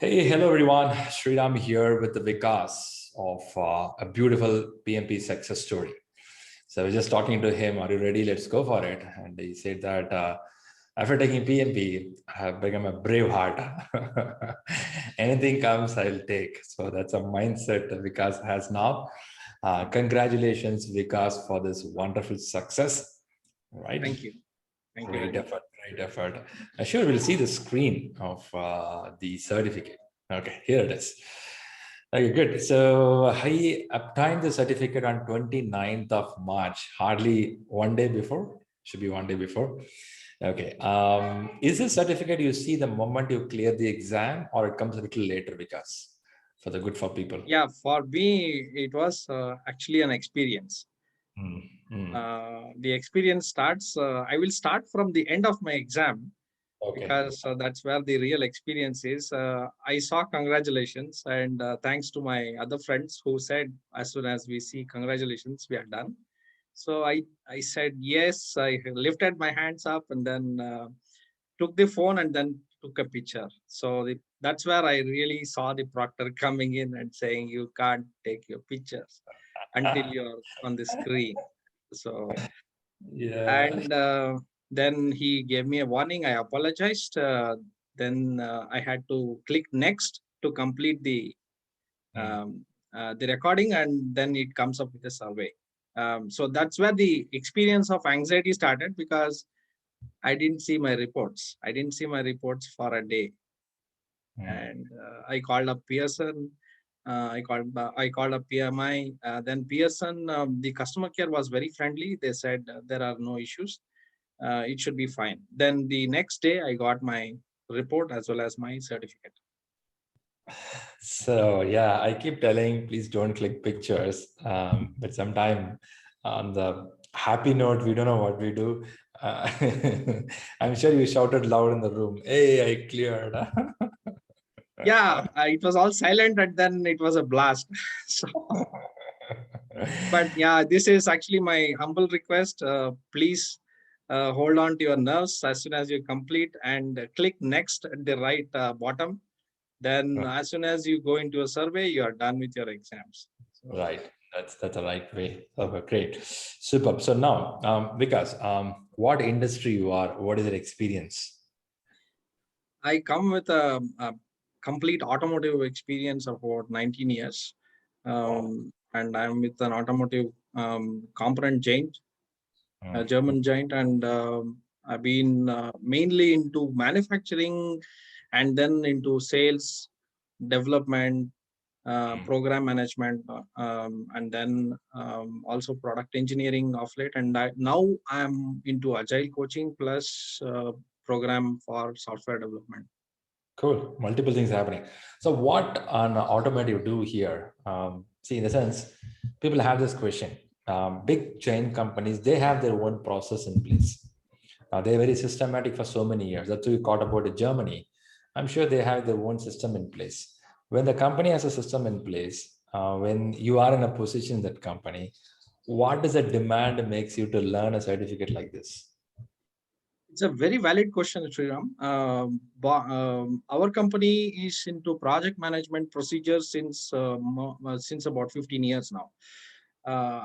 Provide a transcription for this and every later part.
Hey, hello everyone. Sriram here with the Vikas of a beautiful PMP success story. So I was just talking to him, are you ready? Let's go for it. And he said that after taking PMP, I have become a brave heart. Anything comes, I'll take. So that's a mindset that Vikas has now. Congratulations, Vikas, for this wonderful success. Right? Thank you. Thank you. Great effort, great effort. Sure, we'll see the screen of the certificate. Okay, here it is. Okay, good. So I obtained the certificate on 29th of March, hardly one day before, should be one day before. Okay, is this certificate you see the moment you clear the exam or it comes a little later because for the good for people? Yeah, for me, it was actually an experience. The experience starts, I will start from the end of my exam because that's where the real experience is. I saw congratulations and thanks to my other friends who said, as soon as we see congratulations, we are done. So I said, yes, I lifted my hands up and then took the phone and then took a picture. So that's where I really saw the proctor coming in and saying, you can't take your pictures until you're on the screen. So, yeah. and then he gave me a warning. I apologized. Then I had to click next to complete the recording, and then it comes up with a survey. So that's where the experience of anxiety started because I didn't see my reports. I didn't see my reports for a day, and I called up Pearson. I called up PMI. Then Pearson, the customer care was very friendly. They said there are no issues. It should be fine. Then the next day, I got my report as well as my certificate. So yeah, I keep telling, please don't click pictures. But sometime on the happy note, we don't know what we do. I'm sure you shouted loud in the room, hey, I cleared. Yeah, it was all silent and then it was a blast. So, but yeah, this is actually my humble request. Please hold on to your nerves as soon as you complete and click next at the right bottom. Then as soon as you go into a survey, you are done with your exams. So, right. That's the right way. Okay, great. Superb. So now, Vikas, what industry you are? What is your experience? I come with a complete automotive experience of about 19 years. And I'm with an automotive component giant, a German giant, and I've been mainly into manufacturing and then into sales, development, program management, and then also product engineering of late. And now I'm into agile coaching plus program for software development. Cool. Multiple things happening. So what an automotive do here? See, in the sense, people have this question. Big chain companies, they have their own process in place. They're very systematic for so many years. That's what we caught about in Germany. I'm sure they have their own system in place. When the company has a system in place, when you are in a position in that company, what does the demand makes you to learn a certificate like this? It's a very valid question, Sriram. Our company is into project management procedures since about 15 years now.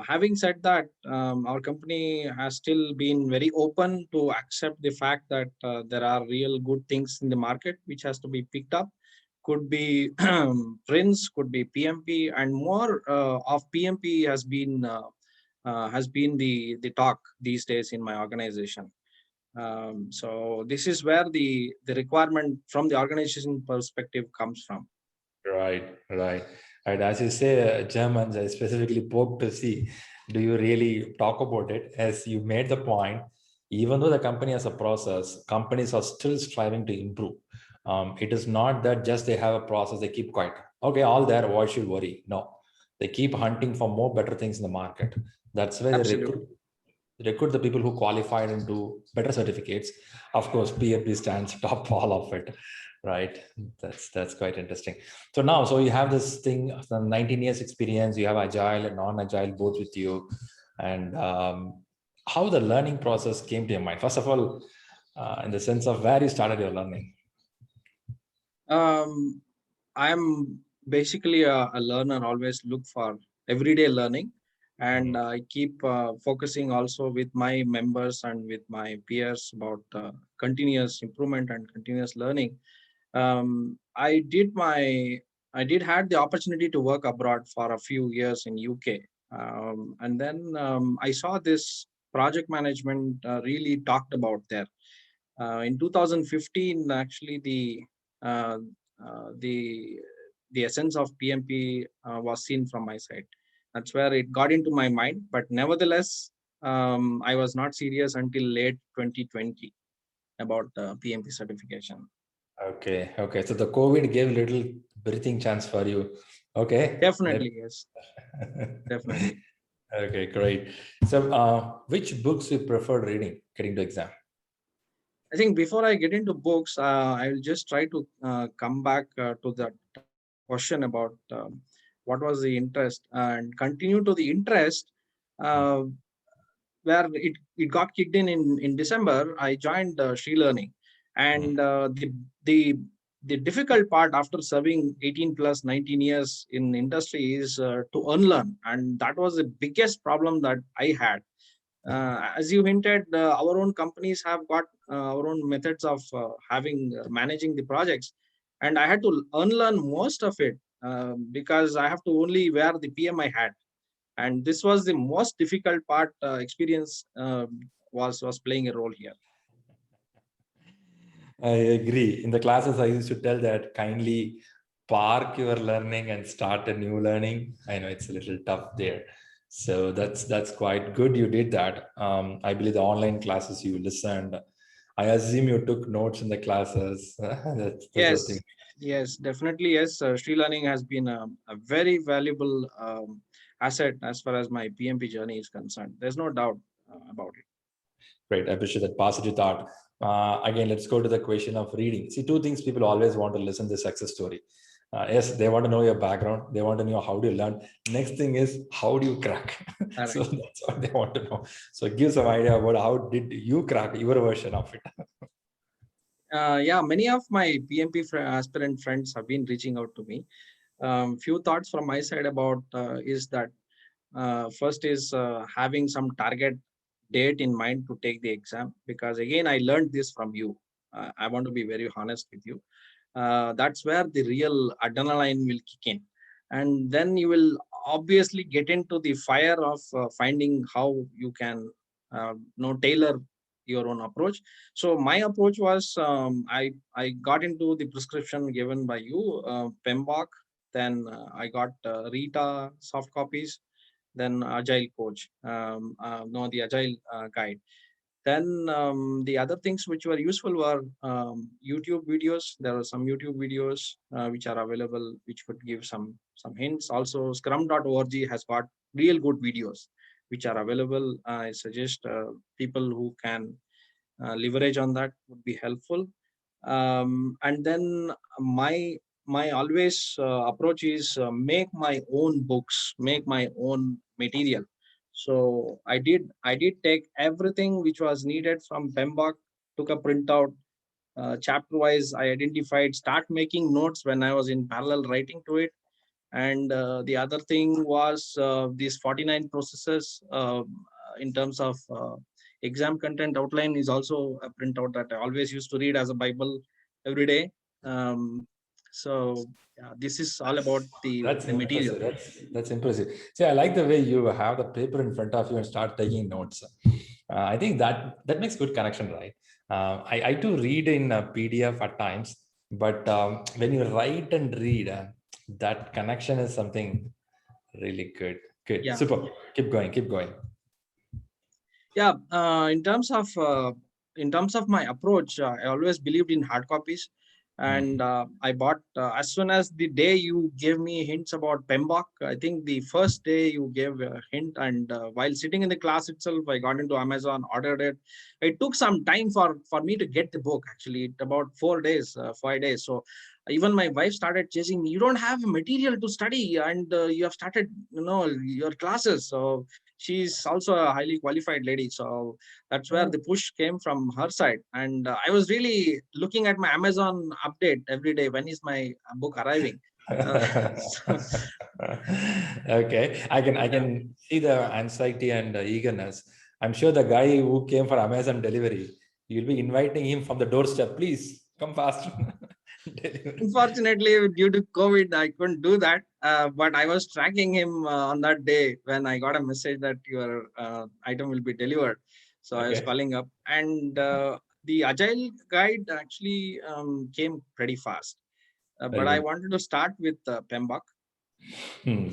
Having said that, our company has still been very open to accept the fact that there are real good things in the market which has to be picked up. Could be PRINCE, could be PMP, and more of PMP has been the talk these days in my organization. So this is where the requirement from the organization perspective comes from. Right, right. And as you say, Germans, I specifically poke to see, do you really talk about it? As you made the point, even though the company has a process, companies are still striving to improve. It is not that just they have a process, they keep quiet. Okay, all there, why should worry? No, they keep hunting for more better things in the market. That's why they Absolutely. recruit the people who qualified into better certificates. Of course, PMP stands top all of it, right? That's quite interesting. So now, so you have this thing, some 19 years experience, you have agile and non-agile both with you, and how the learning process came to your mind. First of all, in the sense of where you started your learning. I'm basically a learner, always look for everyday learning. And Mhm. I keep focusing also with my members and with my peers about continuous improvement and continuous learning. I did had the opportunity to work abroad for a few years in UK, and then I saw this project management really talked about there. In 2015, actually, uh, the the essence of PMP was seen from my side. That's where it got into my mind. But nevertheless, I was not serious until late 2020 about PMP certification. Okay, okay. So the COVID gave little breathing chance for you. Okay, let. Definitely, yes, definitely. Okay, great. So, which books you prefer reading getting to exam? I think before I get into books, I will just try to come back to that question about what was the interest and continue to the interest. Uh, where it got kicked in December, I joined ShriLearning, Mm. and the the difficult part after serving 18 plus 19 years in industry is to unlearn, and that was the biggest problem that I had. As you hinted, our own companies have got our own methods of having managing the projects, and I had to unlearn most of it because I have to only wear the PMI hat, and this was the most difficult part. Experience was playing a role here. I agree. In the classes, I used to tell that kindly park your learning and start a new learning. I know it's a little tough there. So that's quite good. You did that. I believe the online classes you listened. I assume you took notes in the classes. That's the thing. Yes, yes, definitely. Yes, ShriLearning has been a very valuable asset as far as my PMP journey is concerned. There's no doubt about it. Great. I appreciate that positive thought. Again, let's go to the question of reading. See, two things people always want to listen to the success story. Yes, they want to know your background. They want to know how do you learn. Next thing is how do you crack? All So right. that's what they want to know. So give some idea about how did you crack your version of it. Yeah, many of my PMP aspirant friends have been reaching out to me. Few thoughts from my side about is that first is having some target date in mind to take the exam, because again I learned this from you. I want to be very honest with you. That's where the real adrenaline will kick in, and then you will obviously get into the fire of finding how you can tailor your own approach. So my approach was, I got into the prescription given by you, PMBOK. Then I got Rita soft copies, then Agile Coach, no, the Agile Guide. Then the other things which were useful were YouTube videos. There are some YouTube videos which are available, which could give some hints. Also, Scrum.org has got real good videos which are available. I suggest people who can leverage on that would be helpful. And then my always approach is make my own books, make my own material. So I did take everything which was needed from PMBOK, took a printout, chapter wise I identified, start making notes when I was in parallel writing to it. And the other thing was these 49 processes in terms of exam content outline is also a printout that I always used to read as a Bible every day. Um, so yeah, this is all about That's the material. impressive. That's impressive. See, I like the way you have the paper in front of you and start taking notes. I think that makes good connection, right? I do read in a PDF at times, but when you write and read, that connection is something really good. Good, Yeah, super. Keep going. Keep going. yeah. In terms of my approach, I always believed in hard copies, and Mm. I bought as soon as the day you gave me hints about PMBOK. I think the first day you gave a hint, and while sitting in the class itself, I got into Amazon, ordered it. It took some time for me to get the book. Actually, it about 4 days, 5 days. So even my wife started chasing me. You don't have material to study, and you have started, your classes. So she's also a highly qualified lady. So that's where the push came from her side. And I was really looking at my Amazon update every day. When is my book arriving? So, Okay, I can see the anxiety and eagerness. I'm sure the guy who came for Amazon delivery, you'll be inviting him from the doorstep. Please come fast. Delivery. unfortunately, due to COVID, I couldn't do that. But I was tracking him on that day when I got a message that your item will be delivered. So I was Okay, calling up, and the Agile guide actually came pretty fast. very But I good. wanted to start with PMBOK, and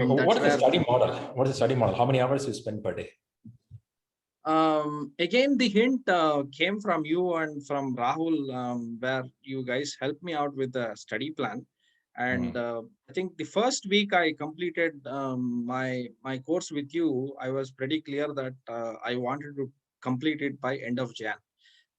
What that's is the where study model? What is the study model? How many hours you spend per day? again the hint came from you and from Rahul, where you guys helped me out with the study plan. And Hmm. I think the first week I completed my course with you, I was pretty clear that I wanted to complete it by end of Jan.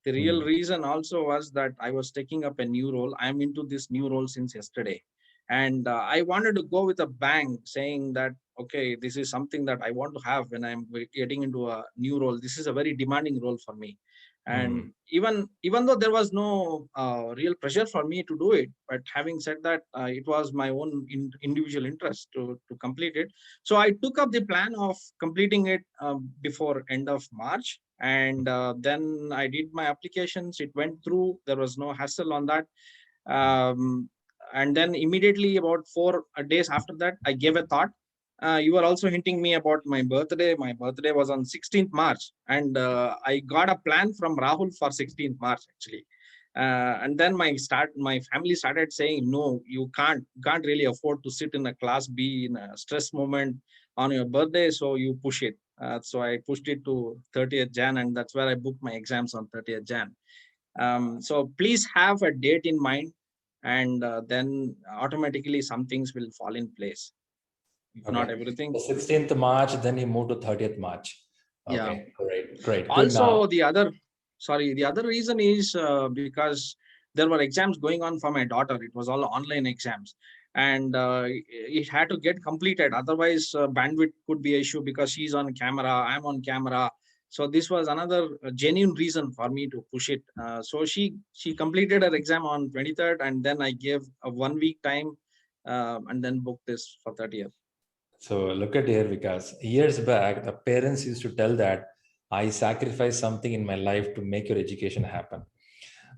The real Hmm. reason also was that I was taking up a new role. I'm into this new role since yesterday. And I wanted to go with a bang, saying that, okay, this is something that I want to have when I'm getting into a new role. This is a very demanding role for me. Hmm. And even though there was no real pressure for me to do it, but having said that, it was my own individual interest to complete it. So I took up the plan of completing it before end of March, and then I did my applications. It went through. There was no hassle on that. um, and then immediately about 4 days after that, I gave a thought. You were also hinting me about my birthday. My birthday was on 16th March, and I got a plan from Rahul for 16th March actually. And then my family started saying, no, you can't really afford to sit in a class B in a stress moment on your birthday, so you push it. So I pushed it to 30th Jan, and that's where I booked my exams on 30th Jan. So please have a date in mind, and then automatically some things will fall in place, if not Okay. everything. The 16th March, then you move to 30th March. Yeah. Okay, great, great, good now. Also, the other reason is because there were exams going on for my daughter. It was all online exams, and it had to get completed. Otherwise, bandwidth could be an issue because she's on camera, I'm on camera. So this was another genuine reason for me to push it. So she completed her exam on 23rd, and then I gave a 1 week time, and then booked this for 30th. So look at here, because years back, the parents used to tell that I sacrificed something in my life to make your education happen.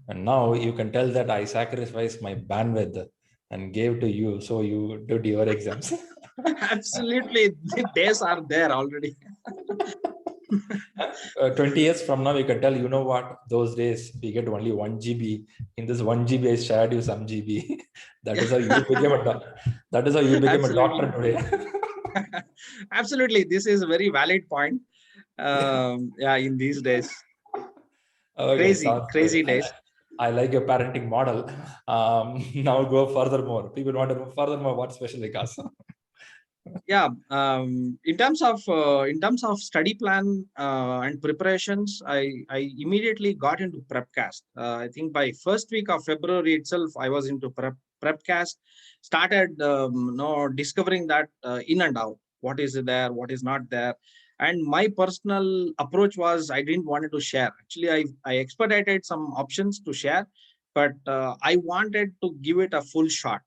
And now you can tell that I sacrificed my bandwidth and gave to you, so you did your exams. Absolutely, the days are there already. 20 years from now, you can tell, you know what, those days we get only 1 GB. In this 1 GB, I shared you some GB. That is how you became a that is how you became a doctor Absolutely. today. Absolutely. This is a very valid point. Yeah, in these days. Okay, Crazy, sounds good. crazy days. I like your parenting model. Now go furthermore. People want to know furthermore what special Vikas. Yeah. In terms of study plan and preparations, I immediately got into Prepcast. I think by first week of February itself, I was into Prepcast. Started discovering that in and out. What is there? What is not there? And my personal approach was I didn't want to share. Actually, I expedited some options to share, but I wanted to give it a full shot.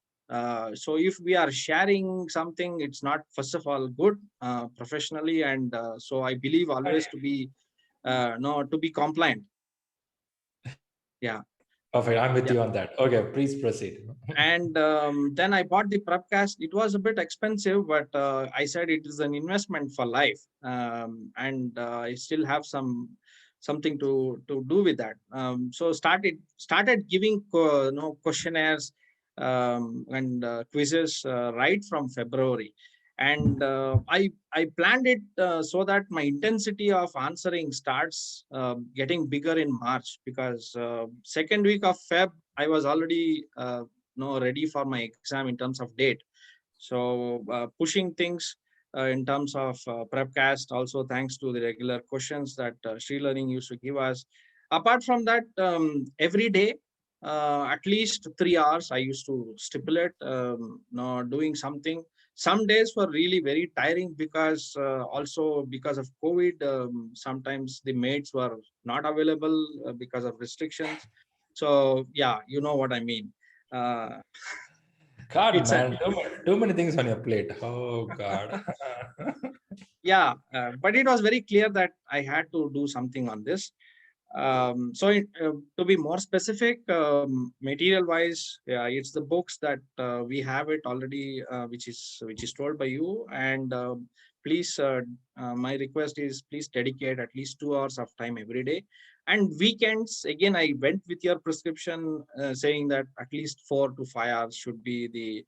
So if we are sharing something, it's not first of all good professionally, and so I believe always to be no to be compliant. Yeah, Perfect. I'm with yeah. you on that. Okay, please proceed. And then I bought the Prepcast. It was a bit expensive, but I said it is an investment for life, and I still have something to do with that. So started giving questionnaires and quizzes right from February, and I planned it so that my intensity of answering starts getting bigger in March, because second week of Feb I was already ready for my exam in terms of date. So pushing things in terms of Prepcast, also thanks to the regular questions that ShriLearning used to give us. Apart from that, every day, at least 3 hours, I used to stipulate doing something. some days were really very tiring because also because of COVID, sometimes the maids were not available because of restrictions. So yeah, you know what I mean. Uh, God, it's a man, too many things on your plate. Oh, God. yeah, but it was very clear that I had to do something on this. To be more specific, material wise, yeah, it's the books that we have it already, which is told by you. And please, my request is please dedicate at least 2 hours of time every day. And weekends, again, I went with your prescription saying that at least 4 to 5 hours should be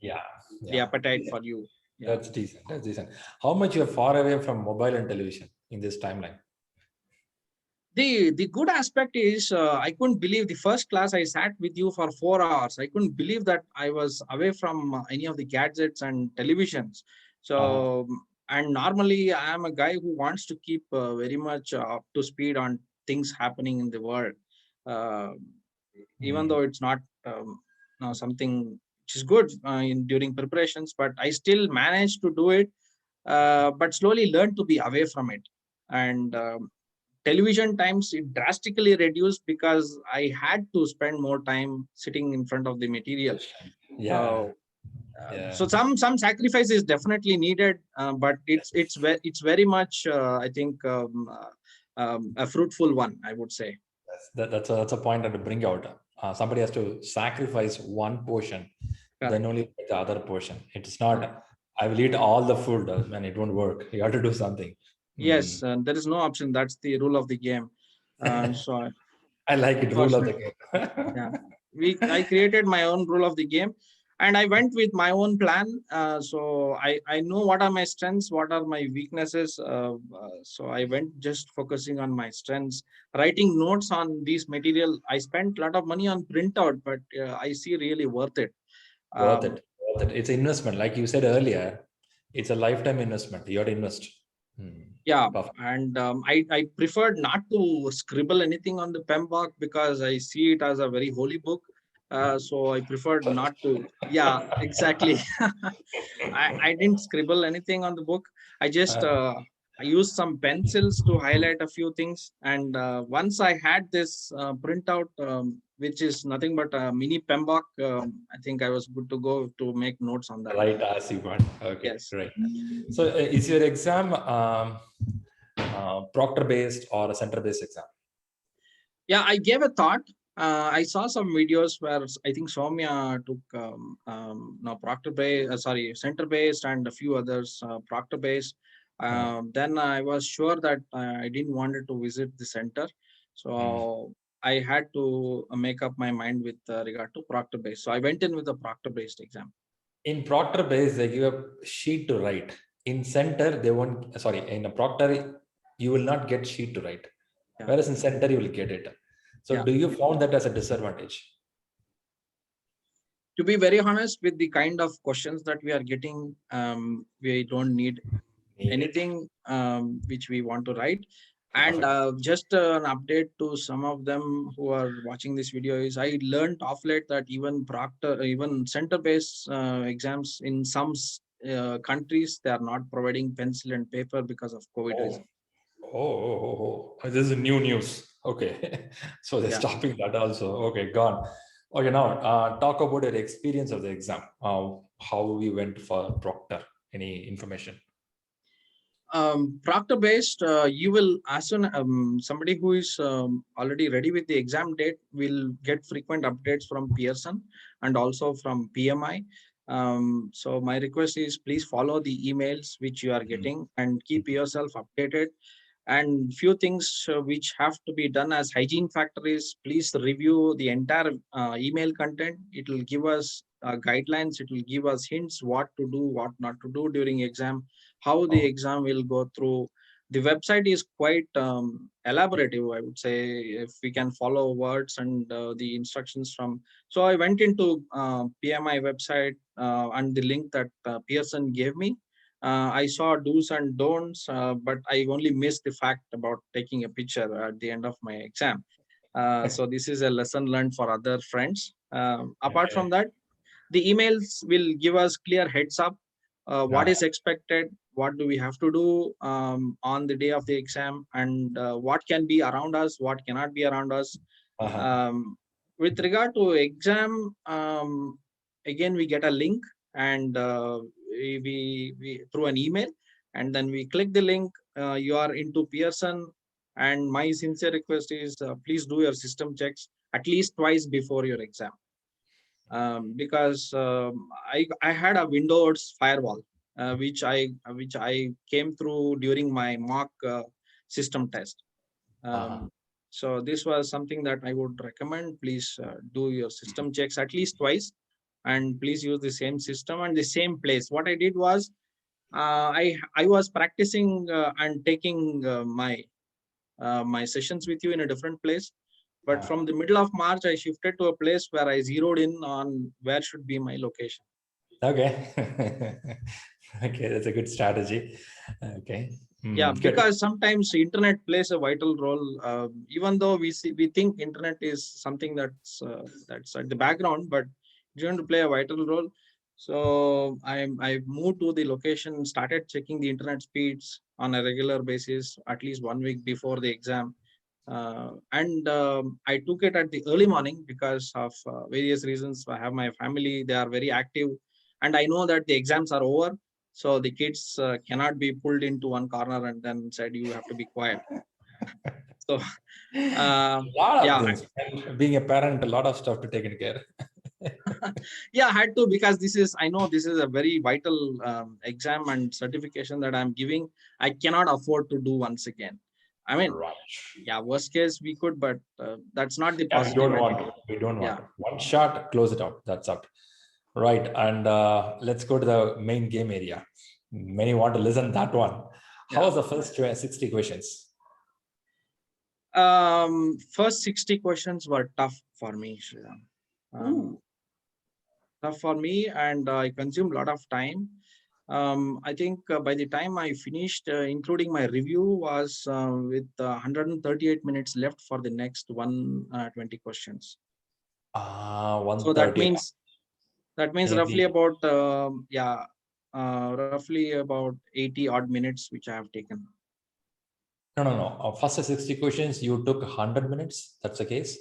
Yeah, the yeah. appetite for you. Yeah. That's decent. That's decent. How much you're far away from mobile and television in this timeline? The good aspect is I couldn't believe the first class I sat with you for 4 hours. I couldn't believe that I was away from any of the gadgets and televisions. Uh-huh. So and normally I am a guy who wants to keep very much up to speed on things happening in the world, uh, even Mm. though it's not something which is good during preparations. But I still managed to do it, but slowly learned to be away from it. And television times it drastically reduced because I had to spend more time sitting in front of the material. Yeah, So, yeah. so some sacrifice is definitely needed, but it's very much I think a fruitful one, I would say. That's a point that to bring out. Somebody has to sacrifice one portion, then Correct. only get the other portion. It's not, Uh, I will eat all the food, man. It won't work. You have to do something. yes, Mm. there is no option. That's the rule of the game. So I like it. Rule of the unfortunately, game. yeah, I created my own rule of the game, and I went with my own plan. So I know what are my strengths, what are my weaknesses. So I went just focusing on my strengths, writing notes on these material. I spent a lot of money on printout, but I see really worth it. Worth um, it. Worth it. It's an investment. Like you said earlier, it's a lifetime investment. You have to invest. Hmm. yeah, Perfect. and I preferred not to scribble anything on the PMBOK because I see it as a very holy book. So I preferred not to. Yeah, exactly. I didn't scribble anything on the book. I just I used some pencils to highlight a few things. And once I had this printout, which is nothing but a mini PMBOK, I think I was good to go to make notes on that. Right as you want. Okay, Yes. great. So, is your exam proctor based or a center based exam? Yeah, I gave a thought. I saw some videos where I think Soumya took no Proctor based, sorry, center based, and a few others Proctor based. Uh, Then I was sure that I didn't wanted to visit the center, mm. so I had to make up my mind with regard to Proctor based. So I went in with a Proctor based exam. In proctor based, they give a sheet to write. In center, they won't. Sorry, in a proctor, you will not get sheet to write. Yeah, Whereas in center, you will get it. So, yeah. do you found that as a disadvantage? To be very honest, with the kind of questions that we are getting, we don't need Need it. anything which we want to write. And Perfect. just an update to some of them who are watching this video is I learned off late that even even center based exams in some countries, they are not providing pencil and paper because of COVID Oh, reason. oh. This is new news. Okay. So they're Yeah. stopping that also. Okay, gone. Okay, now talk about your experience of the exam. How we went for proctor. Any information? Proctor based, you will, as soon somebody who is already ready with the exam date will get frequent updates from Pearson and also from PMI. So my request is please follow the emails which you are Mm. getting and keep yourself updated. And few things which have to be done as hygiene factories, please review the entire email content. It will give us guidelines, it will give us hints what to do, what not to do during exam, how the Oh, exam will go through. The website is quite elaborative, I would say, if we can follow words and the instructions from. So I went into PMI website and the link that Pearson gave me. I saw do's and don'ts, but I only missed the fact about taking a picture at the end of my exam. So this is a lesson learned for other friends. Apart okay. from that, the emails will give us clear heads up. what is expected, what do we have to do on the day of the exam, and what can be around us, what cannot be around us. With regard to exam, again, we get a link, and we through an email, and then we click the link. You are into Pearson, and my sincere request is please do your system checks at least twice before your exam, because I had a Windows firewall which I came through during my mock system test. So this was something that I would recommend. Please do your system checks at least twice, and please use the same system and the same place. What I did was I was practicing and taking my sessions with you in a different place. But from the middle of March, I shifted to a place where I zeroed in on where should be my location. Okay. Okay, that's a good strategy. Okay. Yeah, Good. because sometimes internet plays a vital role. Even though we think internet is something that's at the background, but it's going to play a vital role. So I moved to the location, started checking the internet speeds on a regular basis, at least 1 week before the exam. And I took it at the early morning because of various reasons. I have my family, they are very active, and I know that the exams are over. So the kids cannot be pulled into one corner and then said, you have to be quiet. So, A lot of yeah. things. And being a parent, a lot of stuff to take into care. Yeah, I had to, because I know this is a very vital exam and certification that I'm giving. I cannot afford to do once again. I mean, yeah, worst case we could, but that's not the positive. We don't want to. We don't want to. One shot, close it out. That's up. Right. And let's go to the main game area. Many want to listen that one. How was the first 60 questions? First 60 questions were tough for me, Shriram. Tough for me, and I consumed a lot of time. I think by the time I finished, including my review, was with 138 minutes left for the next 120 questions. So that means roughly about roughly about 80 odd minutes, which I have taken. No. First 60 questions, you took 100 minutes. That's the case?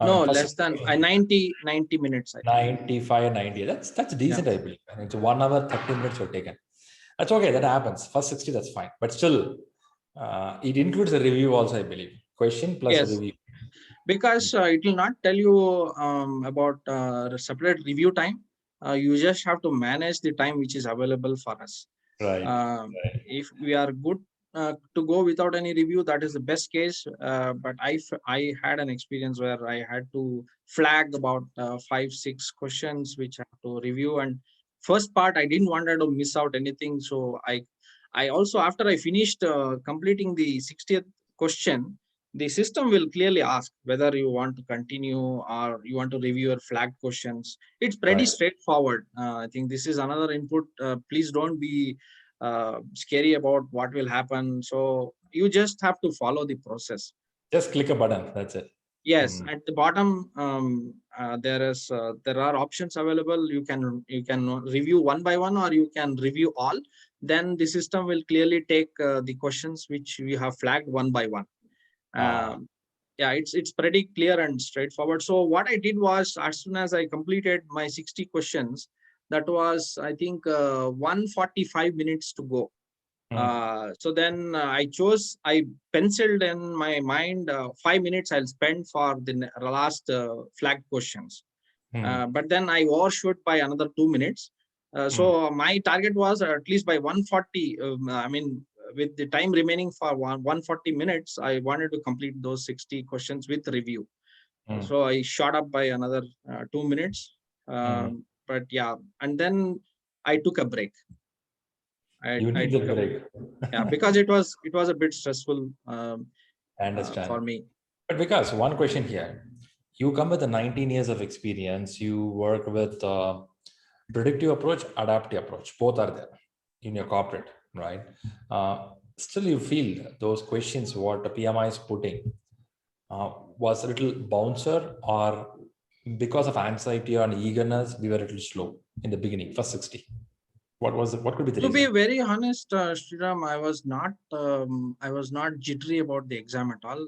No, less than 90 minutes. 95, 90. That's decent, I believe. And it's 1 hour, 30 minutes you're taken. That's okay. That happens. First 60, that's fine. But still, it includes a review also, I believe. Question plus review. Because it will not tell you about separate review time. You just have to manage the time which is available for us. Right. If we are good to go without any review, that is the best case. But I had an experience where I had to flag about 5-6 questions which I have to review. And first part, I didn't want to miss out anything. So I also, after I finished completing the 60th question, the system will clearly ask whether you want to continue or you want to review your flagged questions. It's pretty straightforward. I think this is another input. Please don't be scary about what will happen. So you just have to follow the process. Just click a button. That's it. Yes, at the bottom there are options available. You can review one by one, or you can review all. Then the system will clearly take the questions which we have flagged one by one. Yeah, it's pretty clear and straightforward. So what I did was, as soon as I completed my 60 questions, that was, I think, 145 minutes to go. So then I penciled in my mind 5 minutes I'll spend for the last flagged questions. But then I overshot by another 2 minutes. So my target was at least by 140. I mean, with the time remaining for 140 minutes, I wanted to complete those 60 questions with review. So I shot up by another 2 minutes. But yeah, and then I took a break. You need the break. Yeah, because it was a bit stressful. I understand. For me. But Vikas, one question here. You come with 19 years of experience. You work with predictive approach, adaptive approach. Both are there in your corporate, right? Still, you feel those questions what the PMI is putting was a little bouncer, or because of anxiety or eagerness, we were a little slow in the beginning, first 60? What could be the To be reason? very honest, Sriram, I was not jittery about the exam at all,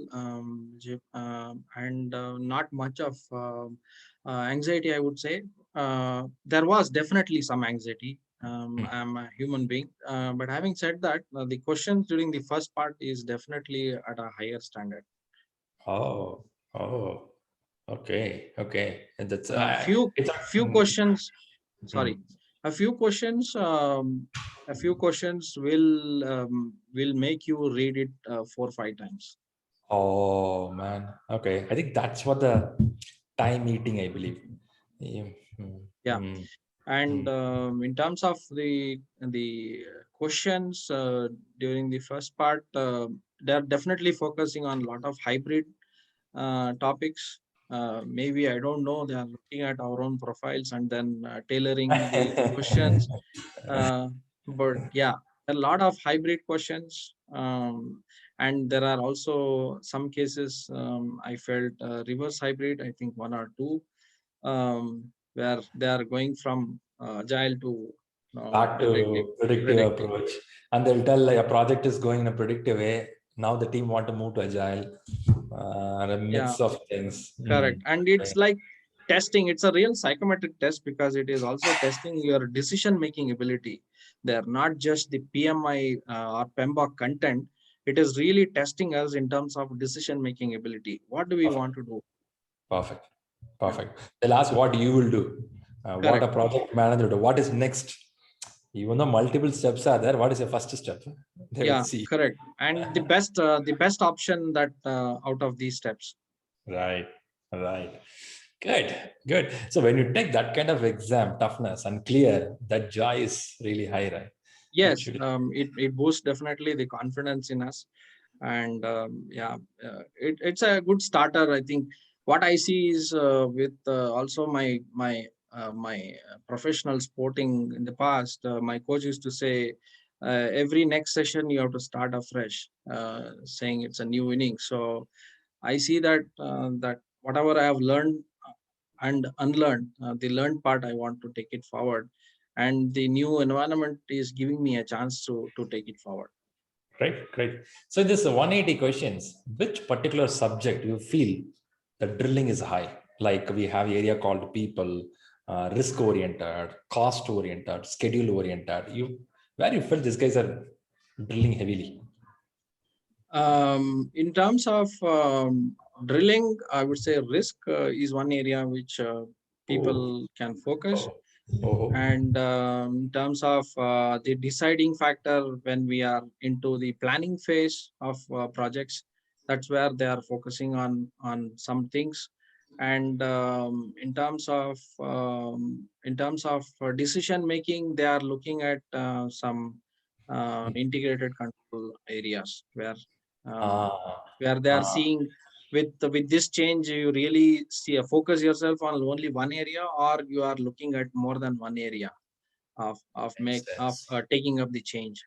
and not much of anxiety, I would say. There was definitely some anxiety. I'm a human being, but having said that, the questions during the first part is definitely at a higher standard. Oh, oh, okay. And that's Uh, few it's few questions. mm. Sorry, a few questions. A few questions will make you read it 4 or 5 times. Oh man. Okay, I think that's what the time eating, I believe. Yeah. Yeah, Mm, and mm. in terms of the questions during the first part, they're definitely focusing on a lot of hybrid topics. Maybe I don't know. They are looking at our own profiles and then tailoring the questions. Uh, but yeah, a lot of hybrid questions. And there are also some cases I felt reverse hybrid, I think one or two, where they are going from agile to Back predictive. to predictive Predictive. approach, and they'll tell like a project is going in a predictive way. Now the team want to move to agile, a Yeah, mix of things. correct. And Okay. it's like testing. It's a real psychometric test because it is also testing your decision making ability. They're not just the PMI or PMBOK content. It is really testing us in terms of decision making ability. What do we Perfect. want to do? Perfect. Yeah, Perfect. They'll ask what you will do, what a correct. project manager do, what is next. Even though multiple steps are there, what is your first step? They will Yeah, see. correct. And the best option that out of these steps. Right. Right. Good. So when you take that kind of exam, toughness and clear, that joy is really high, right? It Yes, should. it boosts definitely the confidence in us. And yeah, it's a good starter. I think what I see is with also my professional sporting in the past, my coach used to say every next session you have to start afresh, saying it's a new inning. So I see that that whatever I have learned and unlearned, the learned part I want to take it forward, and the new environment is giving me a chance to take it forward. Great. So this 180 questions, which particular subject you feel the drilling is high? Like we have area called people, risk oriented, cost oriented, schedule oriented. Where you felt these guys are drilling heavily? In terms of drilling, I would say risk is one area which Oh, people can focus. oh, oh, And in terms of the deciding factor when we are into the planning phase of projects, that's where they are focusing on some things. And in terms of decision making, they are looking at some integrated control areas um, ah, where they are ah, seeing with this change you really see focus yourself on only one area, or you are looking at more than one area makes sense. taking up the change.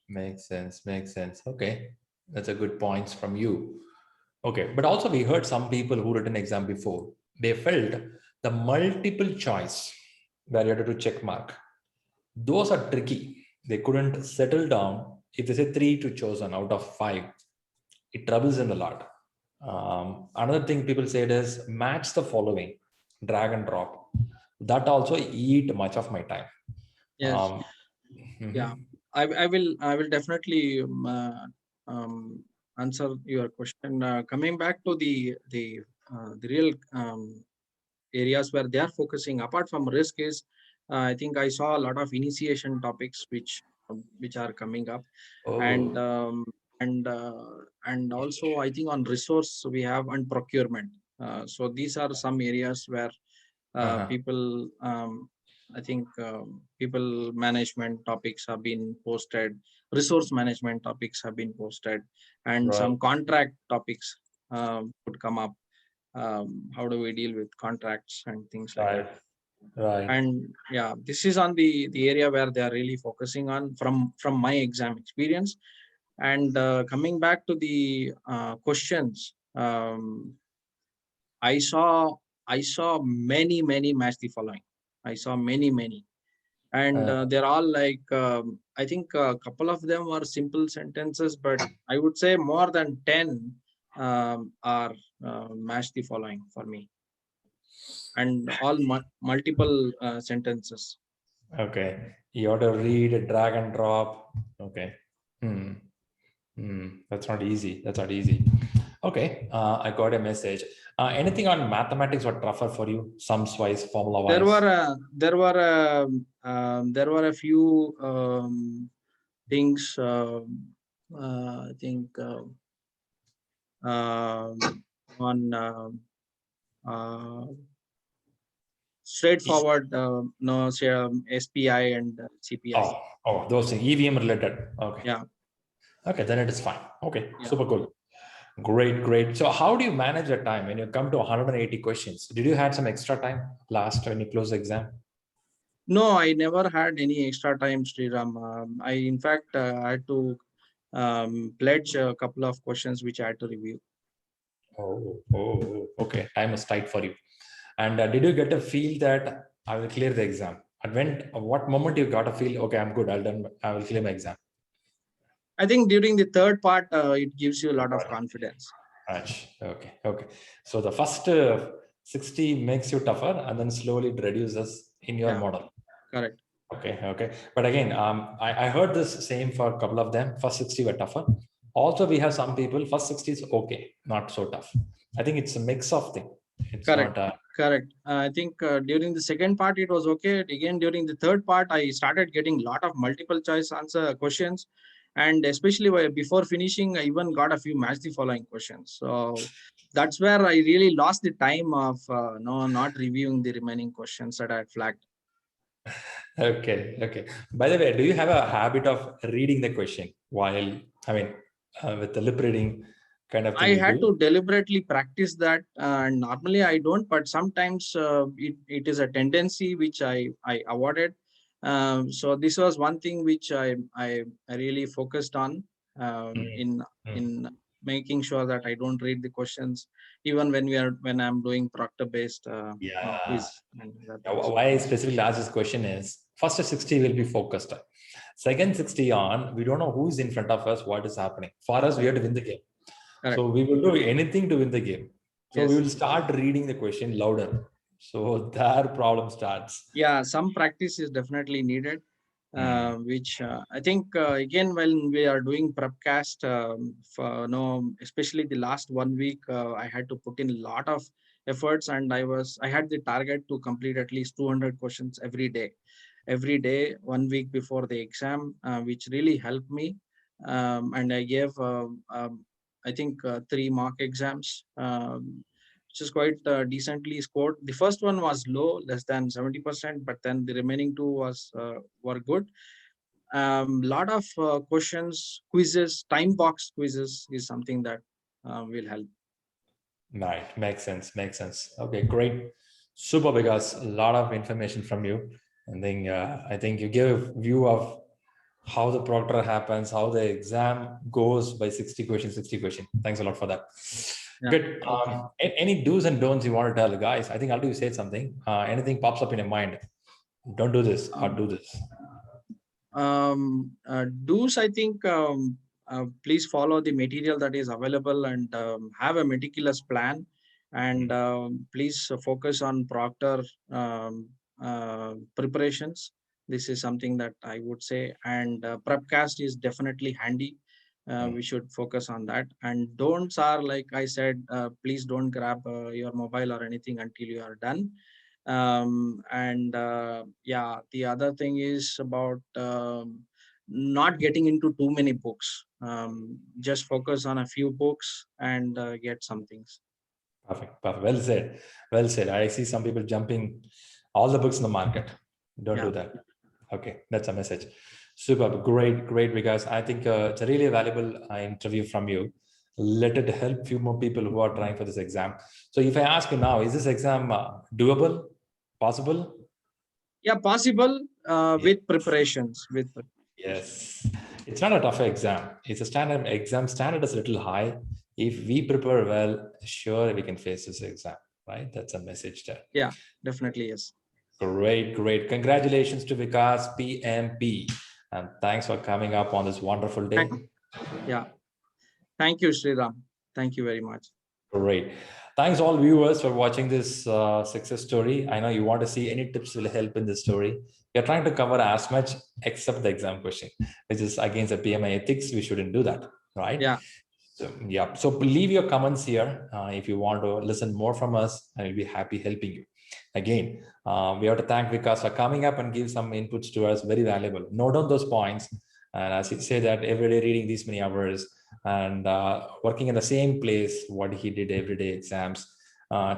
Makes sense. Okay, that's a good points from you. Okay, but also we heard some people who written exam before. They felt the multiple choice where you had to do check mark. Those are tricky. They couldn't settle down. If they say three to chosen out of five, it troubles them a lot. Another thing people said is match the following, drag and drop. That also eat much of my time. Yes, Um, yeah, mhm. I will definitely answer your question. Coming back to the real areas where they are focusing apart from risk is, I think I saw a lot of initiation topics which are coming up. And Oh, and also I think on resource we have on procurement. So these are some areas where uh-huh. people I think people management topics have been posted, resource management topics have been posted, and Right, some contract topics would come up. How do we deal with contracts and things like that? right, right. And yeah, this is on the area where they are really focusing on from my exam experience. And coming back to the questions, I saw many match the following. I saw many. and they're all like, I think a couple of them are simple sentences, but I would say more than 10 are match the following for me, and all multiple sentences. Okay. You have to read, drag and drop. Okay. Hmm. That's not easy. That's not easy. Okay. I got a message. Anything on mathematics or tougher for you? Sums wise, formula There wise? were there were a few things. I think on uh, straightforward, no, say, SPI and CPI. Those things, EVM related. Okay. Yeah, Okay, then it is fine. Okay, yeah. super cool. Great, great. So how do you manage your time when you come to 180 questions? Did you had some extra time last when you close the exam? No, I never had any extra time, Sriram. I, in fact, had to pledge a couple of questions which I had to review. Okay. Time is tight for you. And did you get a feel that I will clear the exam? What moment you got a feel, okay, I'm good, I will clear my exam? I think during the third part, it gives you a lot of confidence. Right. Okay. Okay. So the first 60 makes you tougher and then slowly it reduces in your Yeah, model. correct. Okay. Okay. But again, I heard this same for a couple of them. First 60 were tougher. Also, we have some people, first 60 is okay, not so tough. I think it's a mix of things. It's Correct. not. Correct. I think during the second part, it was okay. Again, during the third part, I started getting a lot of multiple choice answer questions. And especially before finishing, I even got a few match the following questions. So that's where I really lost the time of not reviewing the remaining questions that I had flagged. Okay. Okay. By the way, do you have a habit of reading the question while, with the lip reading kind of thing I you had do? to deliberately practice that. And normally I don't, but sometimes it is a tendency which I avoided. So this was one thing which I really focused on Mm, mm. in making sure that I don't read the questions, even when I'm doing proctor based Yeah. quiz and other Yeah, things. why I specifically ask this question is first 60 will be focused. Second 60 on, we don't know who is in front of us, what is happening. For us, we have to win the game. Correct. So we will do anything to win the game. So we Yes. will start reading the question louder. So their problem starts. Yeah, some practice is definitely needed, Mm, which I think again when we are doing Prepcast, for especially the last 1 week, I had to put in a lot of efforts, and I had the target to complete at least 200 questions every day 1 week before the exam, which really helped me. And I gave I think 3 mock exams. Which is quite decently scored. The first one was low, less than 70%, but then the remaining two were good. Lot of questions, quizzes, time box quizzes is something that will help. right. Makes sense. Makes sense. Okay, great. Super, because a lot of information from you. And then I think you give a view of how the proctor happens, how the exam goes by 60 questions, 60 questions. Thanks a lot for that. Yeah. Good. Okay. Any do's and don'ts you want to tell, guys? I think after you said something, anything pops up in your mind, don't do this or do this. Do's, I think, please follow the material that is available and have a meticulous plan. And please focus on proctor preparations. This is something that I would say. And Prepcast is definitely handy. Mm. We should focus on that. And don'ts are, like I said, please don't grab your mobile or anything until you are done. And yeah, the other thing is about not getting into too many books. Just focus on a few books and get some things. Perfect. Perfect. Well said. Well said. I see some people jumping all the books in the market. Don't Yeah. do that. Okay, that's a message. Super. Great, great. Because I think it's a really valuable interview from you. Let it help few more people who are trying for this exam. So if I ask you now, is this exam doable, possible? Yeah, possible with preparations. Yes, it's not a tough exam. It's a standard exam. Standard is a little high. If we prepare well, sure we can face this exam, right? That's a message there. Yeah, definitely yes. Great, great. Congratulations to Vikas PMP. And thanks for coming up on this wonderful day. Yeah. Thank you, Sriram. Thank you very much. Great. Thanks all viewers for watching this success story. I know you want to see any tips will help in this story. We're trying to cover as much except the exam question, which is against the PMI ethics. We shouldn't do that, right? Yeah. So, yeah. So leave your comments here if you want to listen more from us, and we'll be happy helping you. Again, we have to thank Vikas for coming up and give some inputs to us, very valuable. Note down those points. And as he said that every day reading these many hours and working in the same place, what he did every day exams,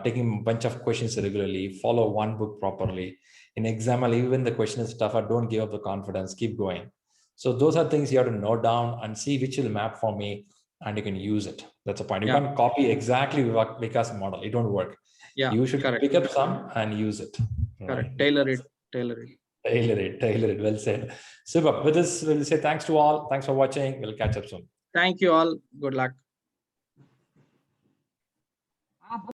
taking a bunch of questions regularly, follow one book properly. In exam, even the question is tougher, don't give up the confidence, keep going. So those are things you have to note down and see which will map for me, and you can use it. That's the point. You can't copy exactly Vikas model. It don't work. Yeah. You should pick up some and use it. Correct. Right? Tailor it. Tailor it. Tailor it. Well said. Super. With this, we'll say thanks to all. Thanks for watching. We'll catch up soon. Thank you all. Good luck.